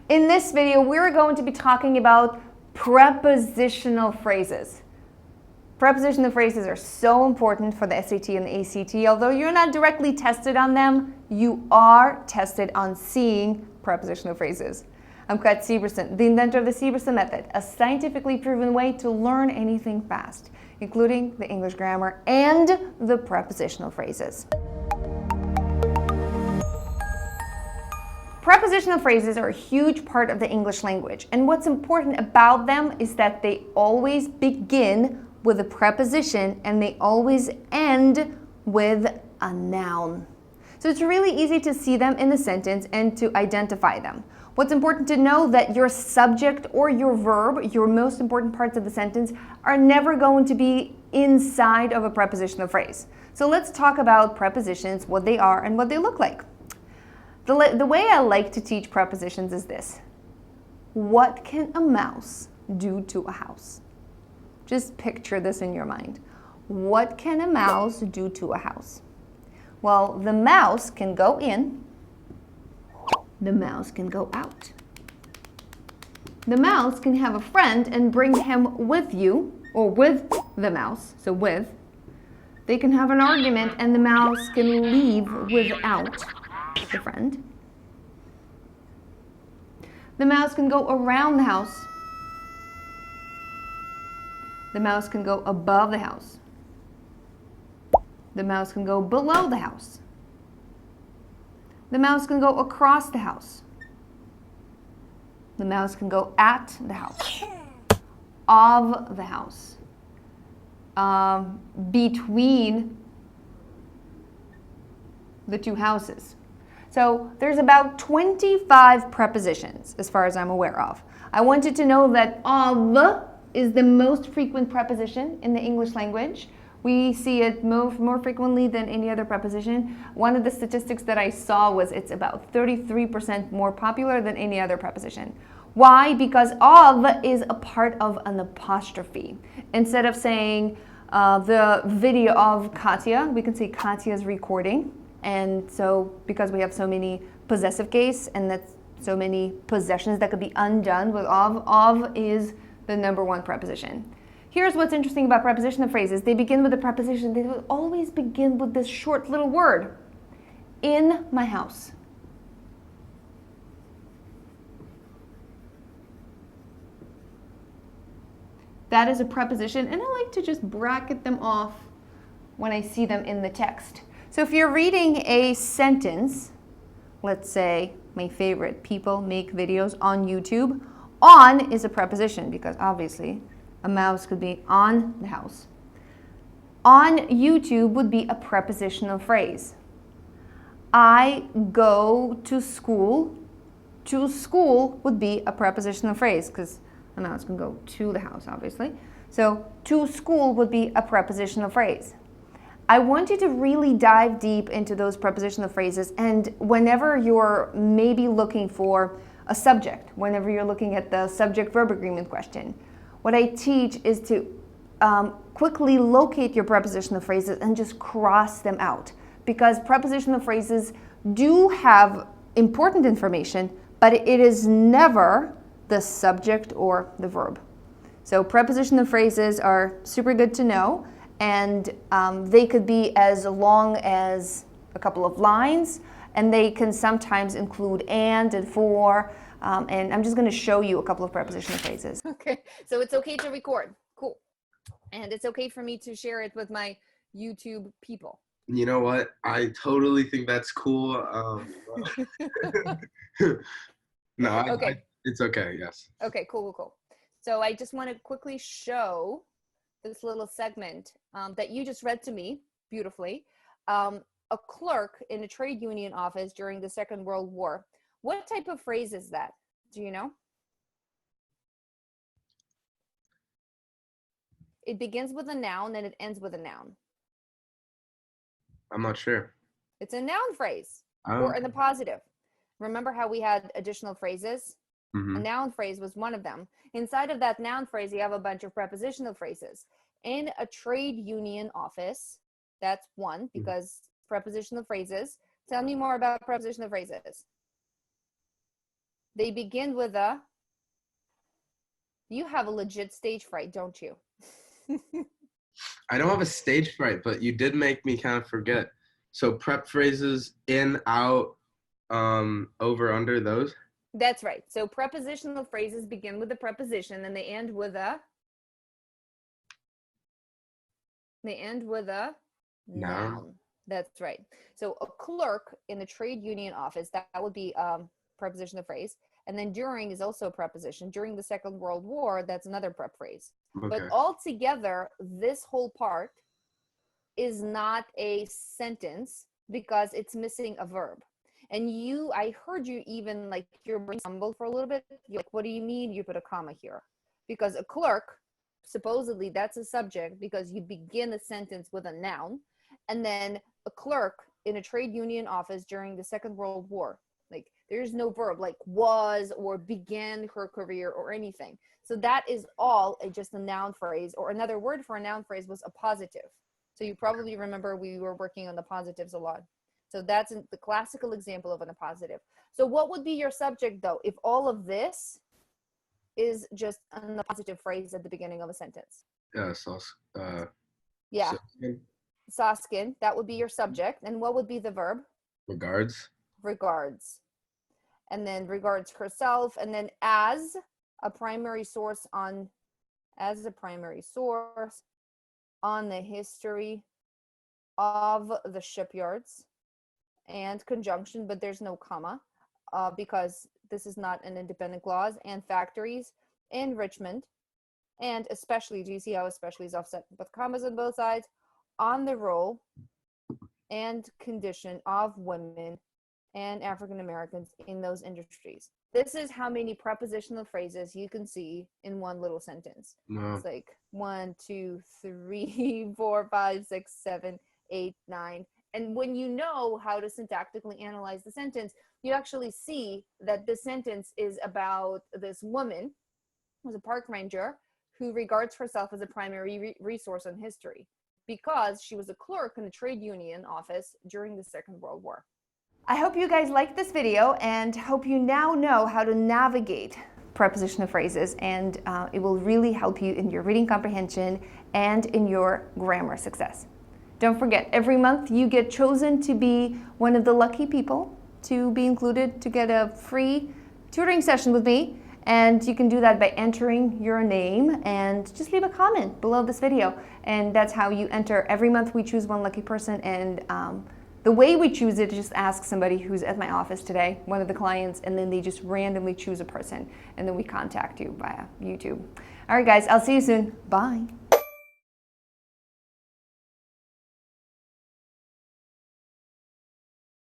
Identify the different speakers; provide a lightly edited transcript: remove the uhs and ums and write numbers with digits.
Speaker 1: In this video, we're going to be talking about prepositional phrases. Prepositional phrases are so important for the SAT and the ACT. Although you're not directly tested on them, you are tested on seeing prepositional phrases. I'm Katya, the inventor of the Severson method, a scientifically proven way to learn anything fast, including the English grammar and the prepositional phrases. Prepositional phrases are a huge part of the English language, and what's important about them is that they always begin with a preposition and they always end with a noun. So it's really easy to see them in the sentence and to identify them. What's important to know that your subject or your verb, your most important parts of the sentence, are never going to be inside of a prepositional phrase. So let's talk about prepositions, what they are and what they look like. The way I like to teach prepositions is this. What can a mouse do to a house? Just picture this in your mind. What can a mouse do to a house? Well, the mouse can go in. The mouse can go out. The mouse can have a friend and bring him with you, or with the mouse, so with. They can have an argument and the mouse can leave without the friend. The mouse can go around the house. The mouse can go above the house. The mouse can go below the house. The mouse can go across the house. The mouse can go at the house, of the house, between the two houses. So there's about 25 prepositions as far as I'm aware of. I want you to know that of is the most frequent preposition in the English language. We see it more frequently than any other preposition. One of the statistics that I saw was it's about 33% more popular than any other preposition. Why? Because of is a part of an apostrophe. Instead of saying the video of Katya, we can say Katya's recording. And so because we have so many possessive case and that's so many possessions that could be undone with of is the number one preposition. Here's what's interesting about prepositional phrases. They begin with a preposition. They will always begin with this short little word. In my house. That is a preposition, and I like to just bracket them off when I see them in the text. So if you're reading a sentence, let's say, my favorite, people make videos on YouTube, on is a preposition because obviously a mouse could be on the house. On YouTube would be a prepositional phrase. I go to school. To school would be a prepositional phrase because a mouse can go to the house, obviously. So to school would be a prepositional phrase. I want you to really dive deep into those prepositional phrases, and whenever you're maybe looking for a subject, whenever you're looking at the subject-verb agreement question, what I teach is to quickly locate your prepositional phrases and just cross them out. Because prepositional phrases do have important information, but it is never the subject or the verb. So prepositional phrases are super good to know, and they could be as long as a couple of lines, and they can sometimes include and for. And I'm just going to show you a couple of prepositional phrases. Okay, so it's okay to record. Cool. And it's okay for me to share it with my YouTube people.
Speaker 2: You know what? I totally think that's cool. No,
Speaker 1: Okay.
Speaker 2: It's okay, yes.
Speaker 1: Okay, cool. So I just want to quickly show this little segment that you just read to me beautifully. A clerk in a trade union office during the Second World War. What type of phrase is that? Do you know? It begins with a noun and it ends with a noun.
Speaker 2: I'm not sure.
Speaker 1: It's a noun phrase,
Speaker 2: Oh.
Speaker 1: or in the positive. Remember how we had additional phrases?
Speaker 2: Mm-hmm.
Speaker 1: A noun phrase was one of them. Inside of that noun phrase, you have a bunch of prepositional phrases. In a trade union office, that's one, because prepositional phrases. Tell me more about prepositional phrases. They begin with a. You have a legit stage fright, don't you?
Speaker 2: I don't have a stage fright, but you did make me kind of forget. So prep phrases, in, out, over, under, those.
Speaker 1: That's right. So prepositional phrases begin with a preposition and they end with a. They end with a
Speaker 2: Noun.
Speaker 1: noun. That's right. So a clerk in the trade union office, that would be prepositional phrase. And then during is also a preposition. During the Second World War, that's another prep phrase.
Speaker 2: Okay.
Speaker 1: But altogether, this whole part is not a sentence because it's missing a verb. And I heard you even like your brain stumbled for a little bit. You're like, what do you mean you put a comma here? Because a clerk, supposedly that's a subject because you begin a sentence with a noun, and then a clerk in a trade union office during the Second World War. Like there's no verb like was or began her career or anything. So that is all just a noun phrase, or another word for a noun phrase was a positive. So you probably remember we were working on the positives a lot. So that's the classical example of a positive. So what would be your subject though if all of this is just a positive phrase at the beginning of a sentence?
Speaker 2: Yeah,
Speaker 1: Yeah.
Speaker 2: Saskin.
Speaker 1: Saskin, that would be your subject. And what would be the verb?
Speaker 2: Regards.
Speaker 1: Regards. And then regards herself. And then as a primary source on the history of the shipyards, and conjunction, but there's no comma because this is not an independent clause, and factories, enrichment, and especially, do you see how especially is offset with commas on both sides, on the role and condition of women and African Americans in those industries. This is how many prepositional phrases you can see in one little sentence.
Speaker 2: Wow.
Speaker 1: It's like 1, 2, 3, 4, 5, 6, 7, 8, 9. And when you know how to syntactically analyze the sentence, you actually see that the sentence is about this woman who's a park ranger who regards herself as a primary resource on history because she was a clerk in the trade union office during the Second World War. I hope you guys liked this video and hope you now know how to navigate prepositional phrases, and it will really help you in your reading comprehension and in your grammar success. Don't forget, every month you get chosen to be one of the lucky people to be included to get a free tutoring session with me. And you can do that by entering your name and just leave a comment below this video. And that's how you enter. Every month we choose one lucky person, and the way we choose it is just ask somebody who's at my office today, one of the clients, and then they just randomly choose a person, and then we contact you via YouTube. All right, guys, I'll see you soon. Bye.